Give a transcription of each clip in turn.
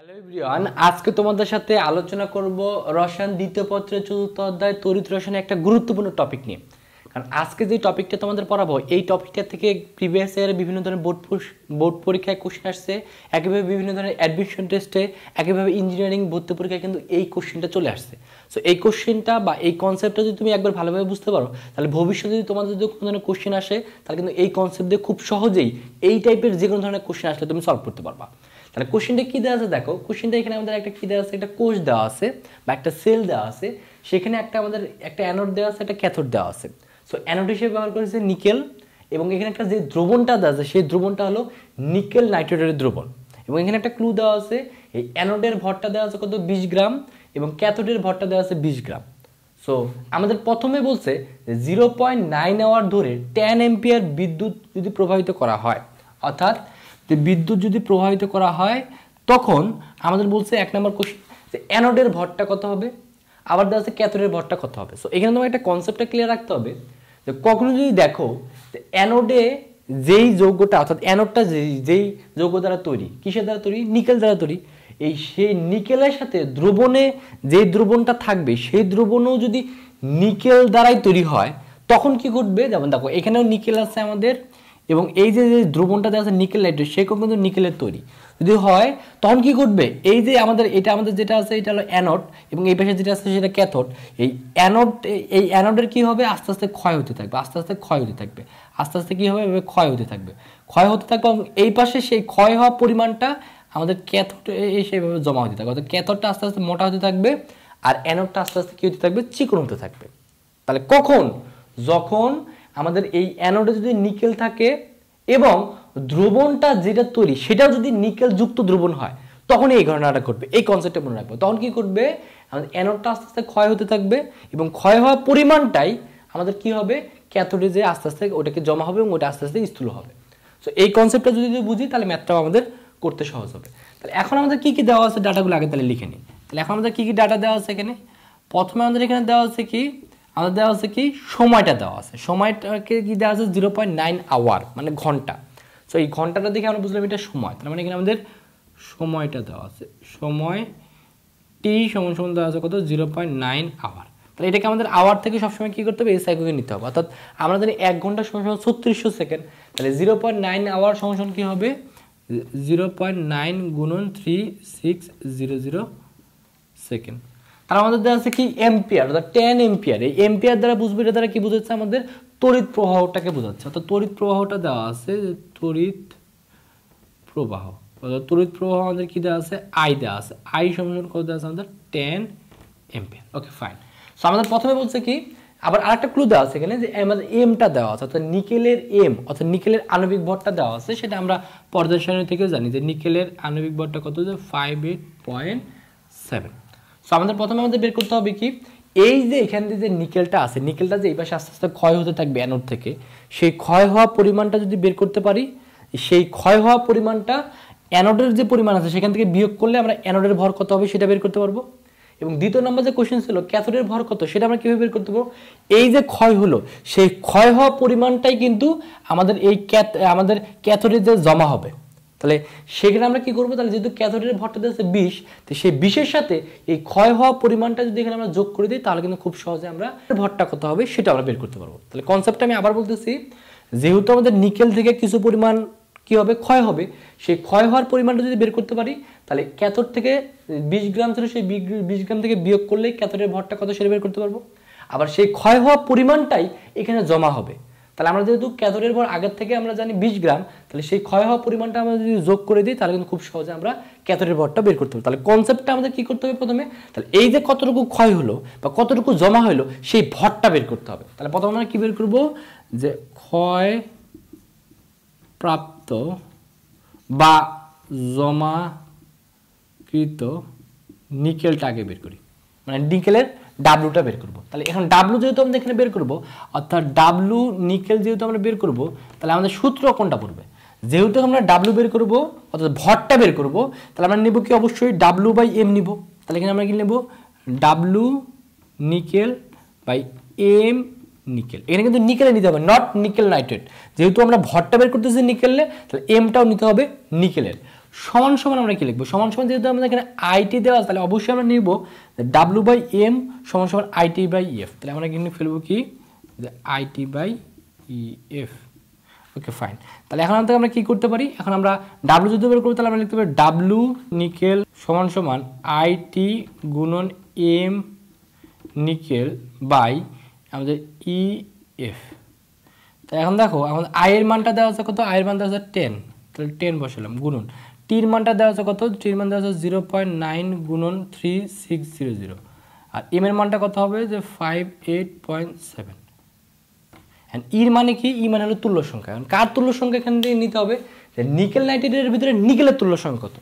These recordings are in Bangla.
হ্যালো এভরিওয়ান, আজকে তোমাদের সাথে আলোচনা করব রসায়ন দ্বিতীয় পত্রের চতুর্থ অধ্যায় তড়িৎ রসায়নের একটা গুরুত্বপূর্ণ টপিক নিয়ে। কারণ আজকে যে টপিকটা তোমাদের পড়াবো এই টপিকটা থেকে প্রিভিয়াস ইয়ারে বিভিন্ন ধরনের বোর্ড পরীক্ষায় কোশ্চেন আসছে, একইভাবে বিভিন্ন ধরনের অ্যাডমিশন টেস্টে, একইভাবে ইঞ্জিনিয়ারিং ভর্তি পরীক্ষায় কিন্তু এই কোশ্চেনটা চলে আসছে। সো এই কোশ্চেনটা বা এই কনসেপ্টটা যদি তুমি একবার ভালোভাবে বুঝতে পারো, তাহলে ভবিষ্যতে যদি তোমাদের যদি কোনো ধরনের কোশ্চেন আসে, তাহলে কিন্তু এই কনসেপ্ট দিয়ে খুব সহজেই এই টাইপের যে কোনো ধরনের কোশ্চেন আসলে তুমি সলভ করতে পারবা। তাহলে কোশ্চেনটা কী দেওয়া আছে দেখো, কোশ্চেনটা এখানে আমাদের একটা কী দেওয়া আছে, একটা কোষ দেওয়া আছে বা একটা সেল দেওয়া আছে, সেখানে আমাদের একটা অ্যানোড দেওয়া আছে, একটা ক্যাথোড দেওয়া আছে। সো অ্যানোড হিসেবে ব্যবহার করেছে নিকেল, এবং এখানে একটা যে দ্রবণটা দেওয়া আছে সেই দ্রবণটা হলো নিকেল নাইট্রেটের দ্রবণ। এবং এখানে একটা ক্লু দেওয়া আছে, এই অ্যানোডের ভরটা দেওয়া আছে কত 20 গ্রাম এবং ক্যাথোডের ভরটা দেওয়া আছে 20 গ্রাম। সো আমাদের প্রথমে বলছে যে 0.9 আওয়ার ধরে 10 এম্পিয়ার বিদ্যুৎ যদি প্রবাহিত করা হয়, অর্থাৎ যে বিদ্যুৎ যদি প্রবাহিত করা হয়, তখন আমাদের বলছে 1 নম্বর কোশ্চেন যে অ্যানোডের ভরটা কত হবে, আবার দেওয়া আছে ক্যাথোডের ভরটা কত হবে। সো এখানে তোমার একটা কনসেপ্টটা ক্লিয়ার রাখতে হবে যে কখনো যদি দেখো যে অ্যানোডে যেই যৌগটা, অর্থাৎ অ্যানোডটা যেই যৌগ দ্বারা তৈরি, কিসের দ্বারা তৈরি, নিকেল দ্বারা তৈরি, এই সেই নিকেলের সাথে দ্রবণে যেই দ্রবণটা থাকবে সেই দ্রবণও যদি নিকেল দ্বারাই তৈরি হয়, তখন কি ঘটবে, যেমন দেখো এখানেও নিকেল আছে আমাদের, এবং এই যে দ্রবণটা দেওয়া আছে নিকেল নাইট্রেট, সেটাও কিন্তু নিকেলের তৈরি যদি হয়, তখন কি ঘটবে, এই যে আমাদের যেটা আছে এটা হলো অ্যানোড, এবং এই পাশে যেটা আছে সেটা ক্যাথোড। এই অ্যানোডের কি হবে, আস্তে আস্তে ক্ষয় হতে থাকবে, আস্তে আস্তে ক্ষয় হতে থাকবে, আস্তে আস্তে কি হবে, এভাবে ক্ষয় হতে থাকবে, এবং এই পাশে সেই ক্ষয় হওয়া পরিমাণটা আমাদের ক্যাথোড সেইভাবে জমা হতে থাকবে, অর্থাৎ ক্যাথোডটা আস্তে আস্তে মোটা হতে থাকবে আর অ্যানোডটা আস্তে আস্তে কি হতে থাকবে, চিকন হতে থাকবে। তাহলে কখন, যখন আমাদের এই অ্যানোডে যদি নিকেল থাকে এবং দ্রবণটা যেটা তৈরি সেটাও যদি নিকেল যুক্ত দ্রবণ হয়, তখন এই ঘটনাটা ঘটবে। এই কনসেপ্টটা মনে রাখবো। তখন কি করবে, আমাদের অ্যানোডটা আস্তে আস্তে ক্ষয় হতে থাকবে এবং ক্ষয় হওয়ার পরিমাণটাই আমাদের কি হবে, ক্যাথোডে যে আস্তে আস্তে ওটাকে জমা হবে এবং ওটা আস্তে আস্তে স্থূল হবে। সো এই কনসেপ্টটা যদি বুঝি, তাহলে ম্যাথটাও আমাদের করতে সহজ হবে। তাহলে এখন আমাদের কি কি দেওয়া আছে, ডাটাগুলো আগে তাহলে লিখে নিই। তাহলে এখন আমাদের কি কি ডাটা দেওয়া আছে এখানে, প্রথমে আমাদের এখানে দেওয়া আছে কি, আমাদের দেওয়া আছে কি, সময়টা দেওয়া আছে। সময়টাকে কি দেওয়া আছে, 0.9 আওয়ার মানে ঘন্টা। সো এই ঘন্টাটা দেখে আমরা বুঝলাম এটা সময়, তার মানে এখানে আমাদের সময়টা দেওয়া আছে, সময় টি সমান সমান দেওয়া আছে কত, 0.9 আওয়ার। তাহলে এটাকে আমাদের আওয়ার থেকে সবসময় কী করতে হবে, এস এককে নিতে হবে, অর্থাৎ আমরা জানি 1 ঘন্টা সমান 3600 সেকেন্ড। তাহলে 0.9 আওয়ার সমান সমান কী হবে, 0.9 গুণন 3600 সেকেন্ড। তার আমাদের দেওয়া আছে কি, এম্পিয়ার, অর্থাৎ 10 এম্পিয়ার। এই এম্পিয়ার দ্বারা বুঝবো, এটা দ্বারা কি বোঝাচ্ছে, আমাদের তড়িৎ প্রবাহটাকে বোঝাচ্ছে। অর্থাৎ তড়িৎ প্রবাহটা দেওয়া আছে, তড়িৎ প্রবাহ, অর্থাৎ তড়িৎ প্রবাহ আমাদের কি দেওয়া আছে, আই দেওয়া আছে, আই সমান কত দেওয়া আছে আমাদের 10 এম্পিয়ার। Okay fine. সো আমাদের প্রথমে বলছে কি, আবার আরেকটা ক্লু দেওয়া আছে এখানে যে আমাদের এমটা দেওয়া আছে, অর্থাৎ নিকেলের এম, অর্থাৎ নিকেলের আণবিক ভরটা দেওয়া আছে। সেটা আমরা পর্যায় সারণী থেকেও জানি যে নিকেলের আণবিক ভরটা কত, যে 58.7। সো আমাদের প্রথমে আমাদের বের করতে হবে কি, এই যে এখান থেকে যে নিকেলটা আছে, নিকেলটা যে এই পাশে আস্তে আস্তে ক্ষয় হতে থাকবে অ্যানোড থেকে, সেই ক্ষয় হওয়া পরিমাণটা যদি বের করতে পারি, সেই ক্ষয় হওয়া পরিমাণটা অ্যানোডের যে পরিমাণ আছে সেখান থেকে বিয়োগ করলে আমরা অ্যানোডের ভর কত হবে সেটা বের করতে পারবো। এবং দ্বিতীয় নম্বর যে কোশ্চেন ছিল ক্যাথোডের ভর কত, সেটা আমরা কীভাবে বের করতে পারবো, এই যে ক্ষয় হলো সেই ক্ষয় হওয়া পরিমাণটাই কিন্তু আমাদের আমাদের ক্যাথোডের যে জমা হবে। তাহলে সেখানে আমরা কি করবো, তাহলে যেহেতু ক্যাথোডের ভরটা দিয়েছে 20, তো সেই 20-এর সাথে এই ক্ষয় হওয়া পরিমাণটা যদি এখানে আমরা যোগ করে দিই, তাহলে কিন্তু খুব সহজে আমরা ভরটা কত হবে সেটা আমরা বের করতে পারবো। তাহলে কনসেপ্টটা আমি আবার বলতেছি, যেহেতু আমাদের নিকেল থেকে কিছু পরিমাণ কি হবে, ক্ষয় হবে, সেই ক্ষয় হওয়ার পরিমাণটা যদি বের করতে পারি, তাহলে ক্যাথোড থেকে 20 গ্রাম ছিল, সেই 20 গ্রাম থেকে বিয়োগ করলে ক্যাথোডের ভরটা কত সেটা বের করতে পারবো। আবার সেই ক্ষয় হওয়া পরিমাণটাই এখানে জমা হবে। তাহলে আমরা যেহেতু ক্যাথোডের ভর আগের থেকে আমরা জানি 20 গ্রাম, তাহলে সেই ক্ষয় হওয়া পরিমাণটা আমরা যদি যোগ করে দিই, তাহলে কিন্তু খুব সহজে আমরা ক্যাথোডের ভরটা বের করতে পারবো। তাহলে কনসেপ্টটা আমাদের কি করতে হবে প্রথমে, তাহলে এই যে কতটুকু ক্ষয় হলো বা কতটুকু জমা হলো সেই ভরটা বের করতে হবে। তাহলে প্রথমে আমরা কি বের করবো, যে ক্ষয় প্রাপ্ত বা জমাকৃত নিকেলটা আগে বের করি, মানে নিকেলের ডাব্লুটা বের করব। তাহলে এখন ডাব্লু যেহেতু আমরা এখানে বের করব, অর্থাৎ ডাব্লু নিকেল যেহেতু আমরা বের করব, তাহলে আমাদের সূত্র কোনটা পড়বে, যেহেতু আমরা ডাব্লু বের করব অর্থাৎ ভরটা বের করব, তাহলে আমরা নেব কি, অবশ্যই ডাব্লু বাই এম নিব। তাহলে এখানে আমরা কি নেব, W nickel by M nickel. এখানে কিন্তু নিকেলে নিতে হবে, নট নিকেল নাইট্রেট। যেহেতু আমরা ভরটা বের করতেছি নিকেলে, তাহলে এমটাও নিতে হবে নিকেলের। সমান সমান আমরা কি লিখবো, সমান সমান যেহেতু আমাদের এখানে আইটি দেওয়া আছে তাহলে অবশ্যই আমরা নিব W/M সমান সমান IT/EF। তাহলে আমরা কিন্তু ফেলবো কি যে IT/EF। Okay fine. তাহলে এখন আমরা কি করতে পারি, এখন আমরা W যদি বের করব তাহলে আমরা লিখতে পারি W নিকেল সমান সমান IT গুণন M নিকেল বাই আমাদের EF। তাই এখন দেখো আমাদের I এর মানটা দেওয়া আছে কত, I এর মান দেওয়া আছে 10, তাহলে 10 বসালাম গুণন টির মানটা দেওয়া আছে কত, টির মান দেওয়া আছে 0.9 গুণন 3600 আর এম এর মানটা কত হবে যে 58.7। এন্ড ইর মানে কি, ই মানে হলো তুল্য সংখ্যা। কারণ কার তুল্য সংখ্যা এখান থেকে নিতে হবে, যে নিকেল নাইট্রেটের ভিতরে নিকেলের তুল্য সংখ্যা কত।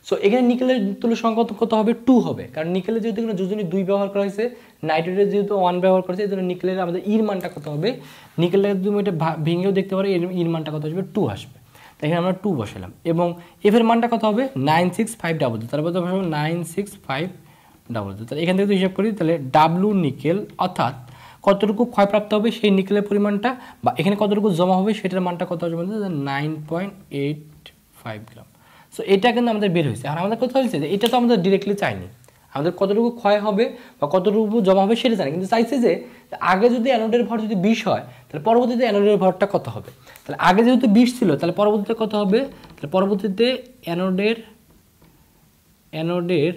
সো এখানে নিকেলের তুল্য সংখ্যা কত হবে, 2 হবে, কারণ নিকেলের যেহেতু এখানে যোজনী 2 ব্যবহার করা হয়েছে, নাইট্রেটের যেহেতু 1 ব্যবহার করা হয়েছে, এই জন্য নিকেলের আমাদের ইর মানটা কত হবে, নিকেলের তুমি এটা ভেঙেও দেখতে পারো, ইর মানটা কত আসবে 2 আসবে। তাই এখানে আমরা 2 বসালাম এবং এফ এর মানটা কত হবে 96500, তারপর তো বসাবো 96500। তাহলে এখান থেকে তো হিসাব করি, তাহলে ডাব্লু নিকেল অর্থাৎ কতটুকু ক্ষয়প্রাপ্ত হবে সেই নিকেলের পরিমাণটা বা এখানে কতটুকু জমা হবে সেটার মানটা কত আসবে 9.85 গ্রাম। সো এটা কিন্তু আমাদের বের হয়েছে। আর আমাদের কথা হয়েছে যে এটা তো আমাদের ডিরেক্টলি চাইনি, আমাদের কতটুকু ক্ষয় হবে বা কতটুকু জমা হবে সেটা জানি, কিন্তু চাইছে যে আগে যদি অ্যানোডের ভর যদি 20 হয় তাহলে পরবর্তীতে অ্যানোডের ভরটা কত হবে। তাহলে আগে যেহেতু 20 ছিল তাহলে পরবর্তীতে কত হবে, তাহলে পরবর্তীতে অ্যানোডের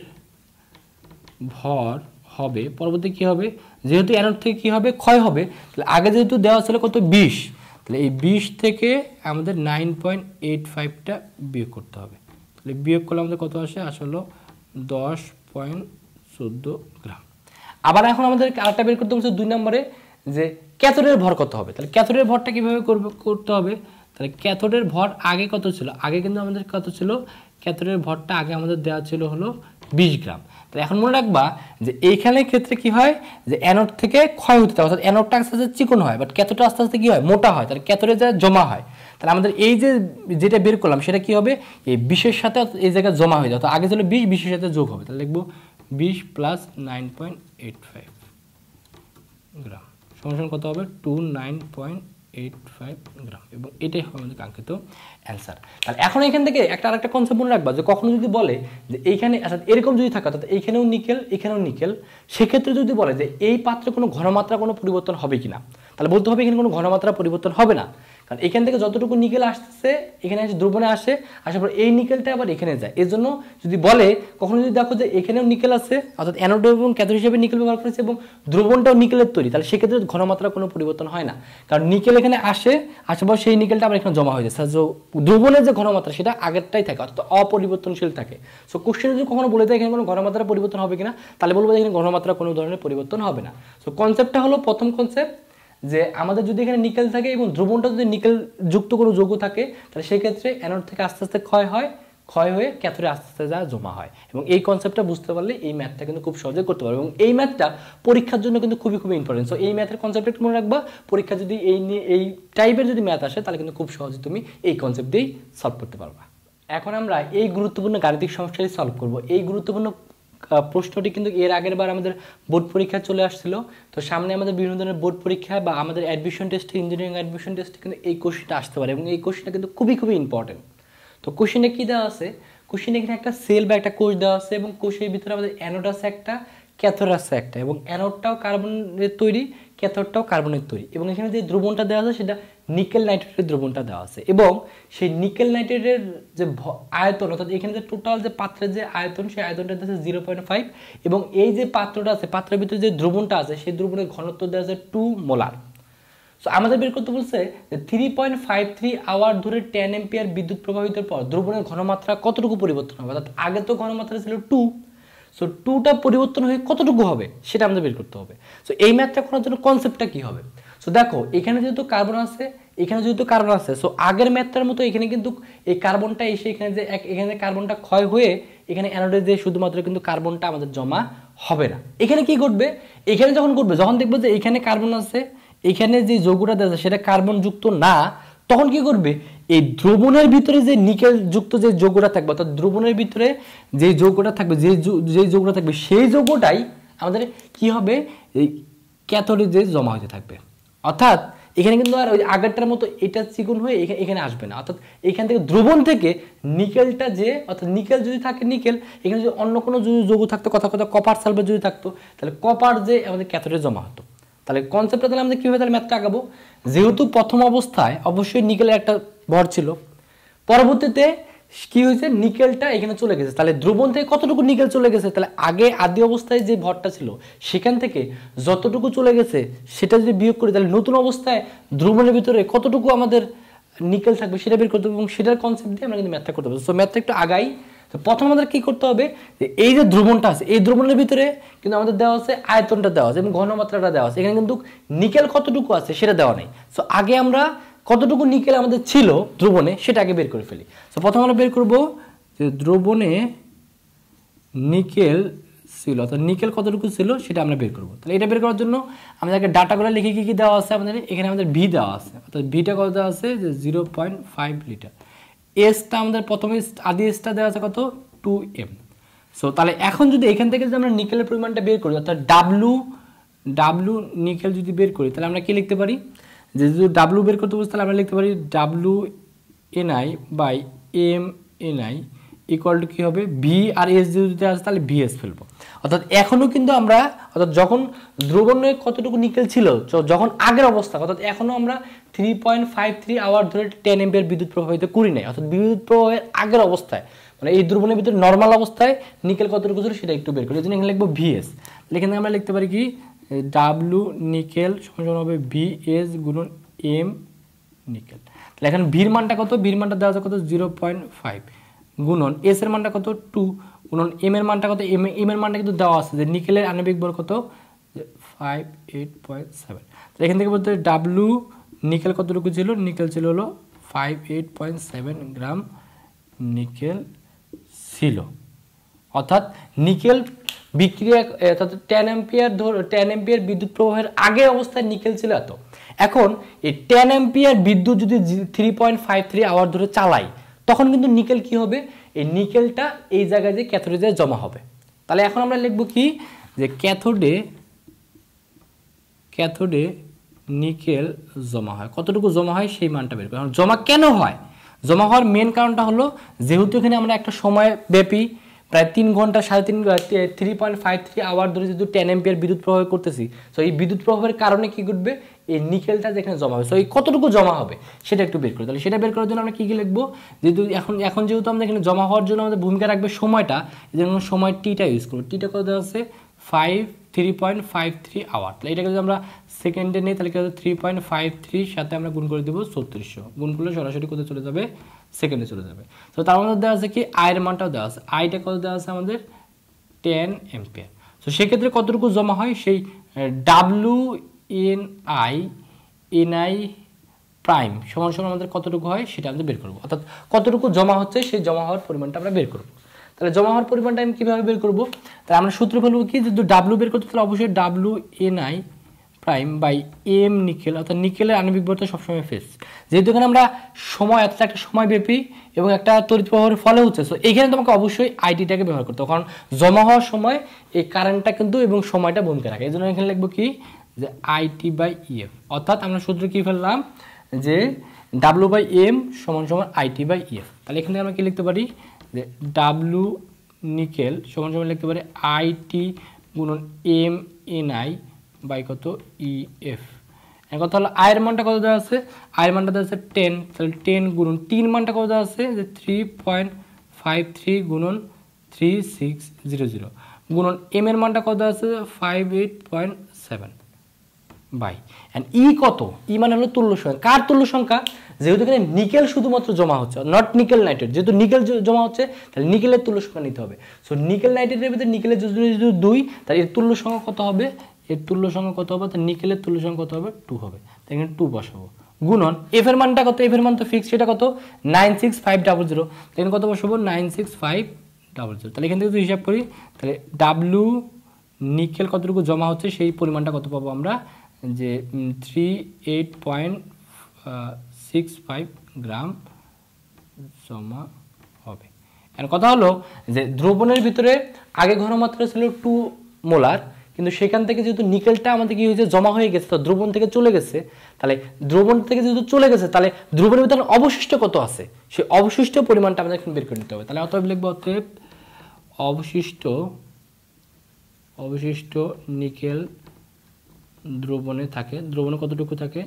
ভর হবে পরবর্তী কি হবে, যেহেতু অ্যানোড থেকে কি হবে ক্ষয় হবে, তাহলে আগে যেহেতু দেওয়া ছিল কত 20, তাহলে এই 20 থেকে আমাদের 9.85টা বিয়োগ করতে হবে। তাহলে বিয়োগ করলে আমাদের কত আসে, আসলে 10.14 গ্রাম। আবার এখন আমাদের আরেকটা বের করতে বলছে 2 নম্বরে যে ক্যাথোডের ভর কত হবে। তাহলে ক্যাথোডের ভরটা কিভাবে করতে হবে, তাহলে ক্যাথোডের ভর আগে কত ছিল, আগে কিন্তু আমাদের কত ছিল, ক্যাথোডের ভরটা আগে আমাদের দেওয়া ছিল হলো 20 গ্রাম। তাহলে এখন মনে রাখবা যে এইখানে ক্ষেত্রে কি হয় যে অ্যানোড থেকে ক্ষয় হতে থাকে, অর্থাৎ অ্যানোডটা আস্তে আস্তে চিকন হয় বাট ক্যাথোডটা আস্তে আস্তে কি হয় মোটা হয়, তাহলে ক্যাথোডে যা জমা হয়, তাহলে আমাদের এই যে যেটা বের করলাম সেটা কি হবে এই 20-এর সাথে এই জায়গায় জমা হয়ে যাবে। তো আগে ছিল 20, 20-এর সাথে যোগ হবে, তাহলে লিখবো 20 প্লাস 9.85 গ্রাম সমান কত হবে 29.85 গ্রাম, এবং এটাই হবে আমাদের কাঙ্ক্ষিত অ্যান্সার। তাহলে এখন এখান থেকে আরেকটা কনসেপ্ট মনে রাখবা যে কখনো যদি বলে যে এইখানে অর্থাৎ এরকম যদি থাকে অর্থাৎ এইখানেও নিকেল এখানেও নিকেল, সেক্ষেত্রে যদি বলে যে এই পাত্রে কোনো ঘনমাত্রা কোনো পরিবর্তন হবে কিনা, তাহলে বলতে হবে এখানে কোনো ঘনমাত্রা পরিবর্তন হবে না, কারণ এখান থেকে যতটুকু নিকেল আসতেছে এখানে এসে দ্রবণে আসে, আসার পর এই নিকেলটা আবার এখানে যায়। এর জন্য যদি বলে কখনো যদি দেখো যে এখানেও নিকেল আছে অর্থাৎ অ্যানোড এবং ক্যাথোড হিসেবে নিকেল ব্যবহার করেছে এবং দ্রবণটাও নিকেলের তৈরি, তাহলে সেক্ষেত্রে ঘনমাত্রা কোনো পরিবর্তন হয় না, কারণ নিকেল এখানে আসে, আসার পর সেই নিকেলটা আবার এখানে জমা হয়ে যায়। দ্রবণের যে ঘনমাত্রা সেটা আগেরটাই থাকে অর্থাৎ অপরিবর্তনশীল থাকে। সো কোশ্চেনে যদি কখনো বলে দেয় এখানে কোনো ঘনমাত্রা পরিবর্তন হবে কিনা, তাহলে বলবো এখানে ঘনমাত্রা কোনো ধরনের পরিবর্তন হবে না। সো কনসেপ্টটা হলো প্রথম কনসেপ্ট যে আমাদের যদি এখানে নিকেল থাকে এবং দ্রবণটা যদি নিকেল যুক্ত কোনো যৌগ থাকে তাহলে সেই ক্ষেত্রে অ্যানোড থেকে আস্তে আস্তে ক্ষয় হয়ে ক্যাথোডে আস্তে আস্তে যা জমা হয়, এবং এই কনসেপ্টটা বুঝতে পারলে এই ম্যাথটা কিন্তু খুব সহজে করতে পারবে, এবং এই ম্যাথটা পরীক্ষার জন্য কিন্তু খুবই খুবই ইম্পর্টেন্ট। সো এই ম্যাথের কনসেপ্টটা মনে রাখবা, পরীক্ষা যদি এই টাইপের যদি ম্যাথ আসে তাহলে কিন্তু খুব সহজে তুমি এই কনসেপ্ট দিয়েই সলভ করতে পারবা। এখন আমরা এই গুরুত্বপূর্ণ গাণিতিক সমস্যাটি সলভ করব। এই গুরুত্বপূর্ণ প্রশ্নটি কিন্তু এর আগের বার আমাদের বোর্ড পরীক্ষা চলে আসছিল, তো সামনে আমাদের বিভিন্ন ধরনের বোর্ড পরীক্ষা বা আমাদের অ্যাডমিশন টেস্টে ইঞ্জিনিয়ারিং অ্যাডমিশন টেস্টে কিন্তু এই কোশ্চেনটা আসতে পারে, এবং এই কোশ্চেনটা কিন্তু খুবই খুবই ইম্পর্টেন্ট। তো কোশ্চেনে কি দেওয়া আছে, কোশ্চেনে এখানে একটা সেল বা একটা কোষ দেওয়া আছে এবং কোষের ভিতরে আমাদের অ্যানোড আছে একটা, ক্যাথোড আছে একটা, এবং অ্যানোডটাও কার্বনের তৈরি, ক্যাথোডটাও কার্বনের তৈরি, এবং এখানে যে দ্রবণটা দেওয়া আছে সেটা নিকেল নাইট্রেটের দ্রবণটা দেওয়া আছে, এবং সেই নিকেল নাইট্রেটের যে আয়তন অর্থাৎ এখানে যে টোটাল যে পাত্রের যে আয়তন সেই আয়তনটা দেওয়া আছে 0.5, এবং এই যে পাত্রটা আছে পাত্রের ভিতরে যে দ্রবণটা আছে সেই দ্রবণের ঘনত্ব দেওয়া আছে 2 মোলার। সো আমাদের বের করতে বলছে যে 3.53 আওয়ার ধরে 10 এম্পিয়ার বিদ্যুৎ প্রবাহিতের পর দ্রবণের ঘনমাত্রা কতটুকু পরিবর্তন হবে, অর্থাৎ আগে তো ঘনমাত্রা ছিল 2, সো 2টা পরিবর্তন হয়ে কতটুকু হবে সেটা আমাদের বের করতে হবে। সো এই ম্যাথটা করার জন্য কনসেপ্টটা কি হবে, সো দেখো এখানে যেহেতু কার্বন আছে এখানে যেহেতু কার্বন আছে, সো আগের ম্যাথটার মতো এখানে কিন্তু এই কার্বনটা এসে এখানে কার্বনটা ক্ষয় হয়ে এখানে অ্যানোডে যে শুধুমাত্র কিন্তু কার্বনটা আমাদের জমা হবে না। এখানে কি ঘটবে, এখানে যখন দেখবে যে এখানে কার্বন আছে, এখানে যে যৌগটা দেওয়া আছে সেটা কার্বন যুক্ত না, তখন কি করবে এই দ্রবণের ভিতরে যে নিকেল যুক্ত যে যৌগটা থাকবে অর্থাৎ দ্রবণের ভিতরে যে যৌগটা থাকবে যে যৌগটা থাকবে সেই যৌগটাই আমাদের কি হবে এই ক্যাথোডে যে জমা হতে থাকবে, অর্থাৎ এখানে কিন্তু আর ওই আগেরটার মতো এটা চিকন হয়ে এখানে আসবে না, অর্থাৎ এখান থেকে দ্রবণ থেকে নিকেলটা যে, অর্থাৎ নিকেল যদি থাকে নিকেল, এখানে যদি অন্য কোনো যৌগ থাকতো, কথা কপার সালফেট যদি থাকতো, তাহলে কপার যে আমাদের ক্যাথোডে জমা হতো। তাহলে কনসেপ্টটা তাহলে আমাদের কীভাবে তাহলে ম্যাথটা আগাবো, যেহেতু প্রথম অবস্থায় অবশ্যই নিকেলের একটা ভর ছিল, পরবর্তীতে কি হয়েছে নিকেলটা এখানে চলে গেছে, তাহলে দ্রবণ থেকে কতটুকু নিকেল চলে গেছে, তাহলে আগে আদি অবস্থায় যে ভরটা ছিল সেখান থেকে যতটুকু চলে গেছে সেটা যদি বিয়োগ করি, তাহলে নতুন অবস্থায় দ্রবণের ভিতরে কতটুকু আমাদের নিকেল থাকবে সেটা বের করতে হবে, এবং সেটার কনসেপ্ট দিয়ে আমরা কিন্তু ম্যাথটা করতে পারবো। সো ম্যাথটা একটু আগাই। তো প্রথম আমাদের কি করতে হবে, যে এই যে দ্রবণটা আছে এই দ্রবণের ভিতরে কিন্তু আমাদের দেওয়া আছে আয়তনটা দেওয়া আছে এবং ঘনমাত্রাটা দেওয়া আছে, এখানে কিন্তু নিকেল কতটুকু আছে সেটা দেওয়া নেই। সো আগে আমরা কতটুকু নিকেল আমাদের ছিল দ্রবণে সেটা আগে বের করে ফেলি। সো প্রথম আমরা বের করব যে দ্রবণে নিকেল ছিল, অর্থাৎ নিকেল কতটুকু ছিল সেটা আমরা বের করব। তাহলে এটা বের করার জন্য আমাদেরকে ডাটাগুলো লিখে কি দেওয়া আছে আমাদের, এখানে আমাদের ভি দেওয়া আছে, অর্থাৎ ভিটা কত দেওয়া আছে যে 0.5 লিটার। এসটা আমাদের প্রথমে আদি এসটা দেওয়া আছে কত 2m। সো তাহলে এখন যদি এখান থেকে যদি আমরা নিকেলের পরিমাণটা বের করি, অর্থাৎ ডাব্লু নিকেল যদি বের করি, তাহলে আমরা কি লিখতে পারি, যে যদি ডাব্লু বের করতে বলছি তাহলে আমরা লিখতে পারি WNI/m/NI ইকুয়াল টু কী হবে, ভি আর এস যদি আছে তাহলে ভিএস ফেলবো। অর্থাৎ এখনও কিন্তু আমরা, অর্থাৎ যখন দ্রবণে কতটুকু নিকেল ছিল যখন আগের অবস্থা, অর্থাৎ এখনও আমরা 3.53 আওয়ার ধরে 10 অ্যাম্পিয়ার বিদ্যুৎ প্রবাহিত করি নাই, অর্থাৎ বিদ্যুৎ প্রবাহের আগের অবস্থায়, মানে এই দ্রবণের ভিতরে নর্মাল অবস্থায় নিকেল কতটুকু ছিল সেটা একটু বের করি। এই জন্য এখানে লিখবো ভিএস। এখানে আমরা লিখতে পারি কি ডাব্লু নিকেল সমান হবে ভিএস গুণন এম নিকেল। তাহলে এখন ভির মানটা কত, ভির মানটা দেওয়া আছে কত 0.5 গুণন এস এর মানটা কত 2 গুণন এম এর মানটা কত, এম এর মানটা কিন্তু দেওয়া আছে যে নিকেলের আণবিক ভর কত 58.7। তাহলে এখান থেকে বলতে ডাব্লু নিকেল কতটুকু ছিল, নিকেল ছিল হলো 58.7 গ্রাম নিকেল ছিল। অর্থাৎ নিকেল বিক্রিয়া, অর্থাৎ 10 অ্যাম্পিয়ার বিদ্যুৎ প্রবাহের আগে অবস্থায় নিকেল ছিল এত। এখন এই 10 অ্যাম্পিয়ার বিদ্যুৎ যদি 3.53 আওয়ার ধরে চালাই, তখন কিন্তু নিকেল কি হবে, এই নিকেলটা এই জায়গায় যে ক্যাথোডে যায় জমা হবে। তাহলে এখন আমরা লিখব কি, যে ক্যাথোডে নিকেল জমা হয়, কতটুকু জমা হয় সেই মানটা বের করি। জমা কেন হয়, জমা হওয়ার মেন কারণটা হলো যেহেতু এখানে আমরা একটা সময় ব্যাপী প্রায় 3 ঘন্টা 3.53 আওয়ার ধরে যেহেতু 10 অ্যাম্পিয়ার বিদ্যুৎ প্রবাহ করতেছি, তো এই বিদ্যুৎ প্রবাহের কারণে কি ঘটবে, এই নিকেলটা যেখানে জমা হবে, সো এই কতটুকু জমা হবে সেটা একটু বের করি। তাহলে সেটা বের করার জন্য আমরা কি লিখবো, যেহেতু এখন যেহেতু আমরা এখানে জমা হওয়ার জন্য আমাদের ভূমিকা রাখবে সময়টা, এই জন্য সময় টিটা ইউজ করবো। টিটা কত দেওয়া আছে 3.53 আওয়ার। তাহলে এটাকে যদি আমরা সেকেন্ডে নিই তাহলে কি হবে 3.53 সাথে আমরা গুণ করে দেবো 3600, গুণ করলে সরাসরি কোথায় চলে যাবে, সেকেন্ডে চলে যাবে। তো তার মধ্যে দেওয়া আছে কি আয়ের মানটাও দেওয়া আছে, আইটা কত দেওয়া আছে আমাদের 10 অ্যাম্পিয়ার। তো সেক্ষেত্রে কতটুকু জমা হয়, সেই WNI প্রাইম সমান সমান আমাদের কতটুকু হয় সেটা আমাদের বের করবো, অর্থাৎ কতটুকু জমা হচ্ছে সেই জমা হওয়ার পরিমাণটা আমরা বের করবো। তাহলে জমা হওয়ার পরিমাণটা আমি কীভাবে বের করবো, তাহলে আমরা সূত্র ফেলবো কি, যদি ডাব্লু বের করতে তাহলে অবশ্যই WNI prime by M nickel, অর্থাৎ নিকেলের আণবিক ভর সবসময় ফেস, যেহেতু এখানে আমরা সময় একটা সময়ব্যাপী এবং একটা তড়িৎ প্রবাহের ফলে হচ্ছে, সো এখানে তোমাকে অবশ্যই আইটিটাকে ব্যবহার করতে হবে, কারণ জমা হওয়ার সময় এই কারেন্টটা কিন্তু এবং সময়টা ভূমিকা রাখে। এই জন্য এখানে লিখবো কি, যে আইটি বাই ইএফ, অর্থাৎ আমরা সূত্র কি ফেললাম, যে ডাব্লু বাই এম সমান সমান আইটি বাই ইএফ। তাহলে এখানে আমরা কি লিখতে পারি, যে ডাব্লু নিকেল সমান সমান লিখতে পারি আইটি গুণন এম এনআই বাই কত ইএফ। এর কথা হলো আয়ের মানটা কত দেওয়া আছে, আয়ের মানটা দেওয়া আছে 10, তাহলে 10 গুণন 3 মানটা কত দেওয়া আছে, যে 3.53 গুণন 3600 গুণন এম এর মানটা কত দেওয়া আছে 58.7 বাই এন্ড ই কত, ই মানে হলো তুল্য সংখ্যা। কার তুল্য সংখ্যা, যেহেতু এখানে নিকেল শুধুমাত্র জমা হচ্ছে, নট নিকেল নাইট্রেট, যেহেতু নিকেল জমা হচ্ছে তাহলে নিকেলের তুল্য সংখ্যা নিতে হবে। সো নিকেল নাইট্রেটের ভিতরে নিকেলের যদি 2, তাহলে এর তুল্য সংখ্যা কত হবে, এর তুল্য সংখ্যা কত হবে, তাহলে নিকেলের তুল্য সংখ্যা কত হবে 2 হবে। তাই এখানে 2 বসাবো, গুণন এফ এর মানটা কত, এফ এর মান তো ফিক্স, সেটা কত 96500, এখানে কত বসাবো 96500। তাহলে এখান থেকে যদি হিসাব করি তাহলে ডাব্লু নিকেল কতটুকু জমা হচ্ছে সেই পরিমাণটা কত পাবো আমরা, যে 38.65 গ্রাম জমা হবে। এর কথা হলো যে দ্রবণের ভিতরে আগে ঘনমাত্রা ছিল 2 মোলার, কিন্তু সেখান থেকে যেহেতু নিকেলটা আমাদের কি হয়েছে জমা হয়ে গেছে, তো দ্রবণ থেকে চলে গেছে, তাহলে দ্রবণ থেকে যেহেতু চলে গেছে তাহলে দ্রবণের ভিতরে অবশিষ্ট কত আছে সেই অবশিষ্ট পরিমাণটা আমাদের এখন বের করে নিতে হবে। তাহলে অতএব লিখবো অতএব অবশিষ্ট নিকেল দ্রবণে থাকে, দ্রবণে কতটুকু থাকে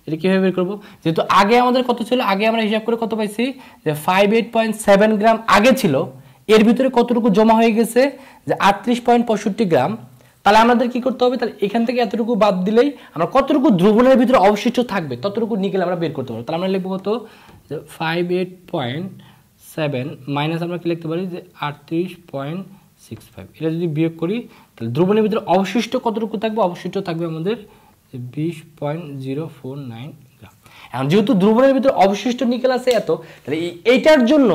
এটা কীভাবে বের করবো, যেহেতু আগে আমাদের কত ছিল, আগে আমরা হিসাব করে কত পাইছি যে 58.7 গ্রাম আগে ছিল, এর ভিতরে কতটুকু জমা হয়ে গেছে যে 38.65 গ্রাম। তাহলে আমাদের কি করতে হবে, তাহলে এখান থেকে এতটুকু বাদ দিলেই আমরা কতটুকু দ্রবণের ভিতরে অবশিষ্ট থাকবে ততটুকু নিকেল আমরা বের করতে পারবো। তাহলে আমরা লিখবো কত যে 58.7 মাইনাস আমরা কি লিখতে পারি যে 38.65, এটা যদি বিয়োগ করি তাহলে দ্রবণের ভিতরে অবশিষ্ট কতটুকু থাকবে, অবশিষ্ট থাকবে আমাদের 20.049 গ্রাম। এখন যেহেতু দ্রবণের ভিতরে অবশিষ্ট নিকেল আছে এত, তাহলে এইটার জন্য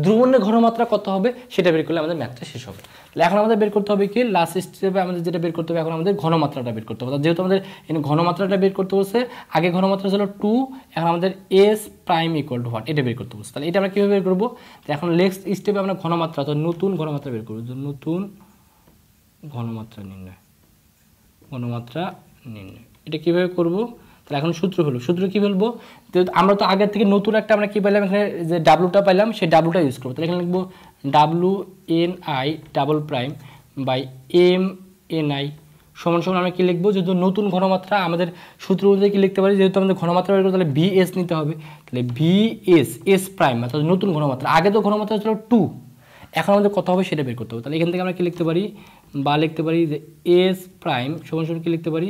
দ্রবণের ঘনমাত্রা কত হবে সেটা বের করলে আমাদের ম্যাথটা শেষ হবে। তাহলে এখন আমাদের বের করতে হবে কি, লাস্ট স্টেপে আমাদের যেটা বের করতে হবে, এখন আমাদের ঘনমাত্রাটা বের করতে হবে। যেহেতু আমাদের এখানে ঘনমাত্রাটা বের করতে বলছে, আগে ঘনমাত্রা ছিল 2, এখন আমাদের S প্রাইম ইকুয়াল টু 1 এটা বের করতে বলছে। তাহলে এটা আমরা কীভাবে বের করবো, এখন নেক্সট স্টেপে আমরা ঘনমাত্রা অর্থাৎ নতুন ঘনমাত্রা বের করবো, নতুন ঘনমাত্রা নির্ণয়, এটা কিভাবে করব, তাহলে এখন সূত্র কি বলবো, আমরা তো আগের থেকে নতুন একটা আমরা কি পাইলাম এখানে যে ডাব্লুটা পাইলাম সেই ডাব্লুটা ইউজ করবো। তাহলে এখানে লিখবো WNI double prime by MNI সমান সমান আমরা কি লিখবো, যেহেতু নতুন ঘনমাত্রা আমাদের সূত্র অনুযায়ী কি লিখতে পারি, যেহেতু আমাদের ঘনমাত্রা বের করতে তাহলে VS নিতে হবে, তাহলে S প্রাইম অর্থাৎ নতুন ঘনমাত্রা, আগে তো ঘনমাত্রা ছিল 2, এখন আমাদের কত হবে সেটা বের করতে হবে। তাহলে এখান থেকে আমরা কি লিখতে পারি, বা লিখতে পারি যে S প্রাইম সমান সমান কি লিখতে পারি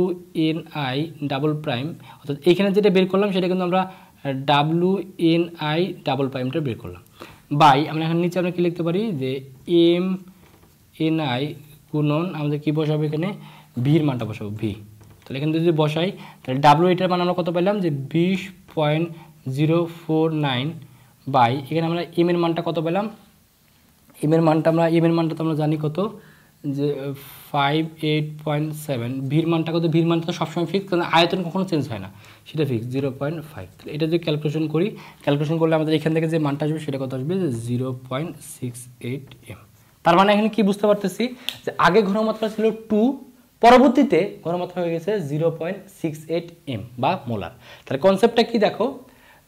WNI ডাবল প্রাইম, অর্থাৎ এখানে যেটা বের করলাম সেটা কিন্তু আমরা WNI ডাবল প্রাইমটা বের করলাম, বাই আমরা এখন নিচে আমরা কি লিখতে পারি যে MNI গুণন আমাদের কি বসাবো এখানে ভির মানটা বসাবো ভি। তাহলে এখানে যদি বসাই তাহলে ডাব্লিউ এটার মান আমরা কত পেলাম যে 20.049 বাই এখানে আমরা এম এর মানটা কত পেলাম, এম এর মানটা তো আমরা জানি কত যে 58.7, ভির মানটা কত, ভির মানটা তো সবসময় ফিক্স, কারণ আয়তন কখনো চেঞ্জ হয় না, সেটা ফিক্স 0.5। তাহলে এটা যদি ক্যালকুলেশন করলে আমাদের এখান থেকে যে মানটা আসবে সেটা কত আসবে যে 0.68 m। তার মানে এখানে কি বুঝতে পারতেছি যে আগে ঘনমাত্রা ছিল 2, পরবর্তীতে ঘনমাত্রা হয়ে গেছে 0.68 m বা মোলার। তাহলে কনসেপ্টটা কি দেখো,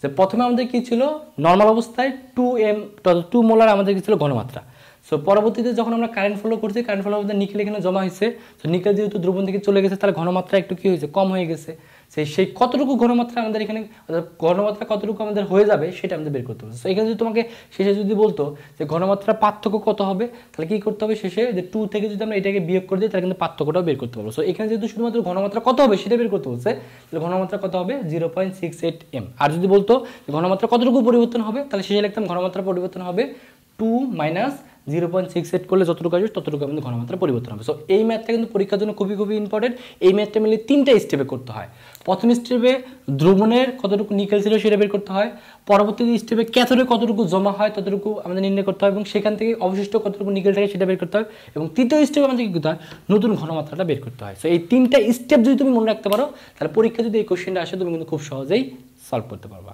যে প্রথমে আমাদের কি ছিল নর্মাল অবস্থায় 2 মোলার আমাদের কি ছিল ঘনমাত্রা। সো পরবর্তীতে যখন আমরা কারেন্ট ফ্লো করছি, কারেন্ট ফ্লো আমাদের নিকেল এখানে জমা হয়েছে, তো নিকেল যেহেতু দ্রবণ থেকে চলে গেছে তাহলে ঘনমাত্রা একটু কি হয়েছে কম হয়ে গেছে, সেই কতটুকু ঘনমাত্রা আমাদের এখানে ঘনমাত্রা কতটুকু আমাদের হয়ে যাবে সেটা আমাদের বের করতে হবে। সো এখানে যদি তোমাকে শেষে যদি বলতো যে ঘনমাত্রার পার্থক্য কত হবে, তাহলে কি করতে হবে শেষে যে 2 থেকে যদি আমরা এটাকে বিয়োগ করে দিই তাহলে কিন্তু পার্থক্যটাও বের করতে পারবো। সো এখানে যেহেতু শুধুমাত্র ঘনমাত্রা কত হবে সেটা বের করতে বলছে, তাহলে ঘনমাত্রা কত হবে 0.68 m। আর যদি বলতো ঘনমাত্রা কতটুকু পরিবর্তন হবে তাহলে শেষে লিখতাম ঘনমাত্রা পরিবর্তন হবে 2 মাইনাস 0.68 করলে যতটুকু আসবে ততটুকু আমাদের ঘনমাত্রা পরিবর্তন হবে। সো এই ম্যাথটা কিন্তু পরীক্ষার জন্য খুবই ইম্পর্টেন্ট। এই ম্যাথটা মিলে 3টা স্টেপে করতে হয়। প্রথম স্টেপে দ্রবণের কতটুকু নিকেল ছিল সেটা বের করতে হয়, পরবর্তী স্টেপে ক্যাথোডে কতটুকু জমা হয় ততটুকু আমাদের নির্ণয় করতে হয় এবং সেখান থেকে অবশিষ্ট কতটুকু নিকেল থাকে সেটা বের করতে হয়, এবং তৃতীয় স্টেপে আমাদের কি করতে হয় নতুন ঘনমাত্রাটা বের করতে হয়। সো এই 3টা স্টেপ যদি তুমি মনে রাখতে পারো তাহলে পরীক্ষা যদি এই কোশ্চেনটা আসে তুমি কিন্তু খুব সহজেই সলভ করতে পারবা।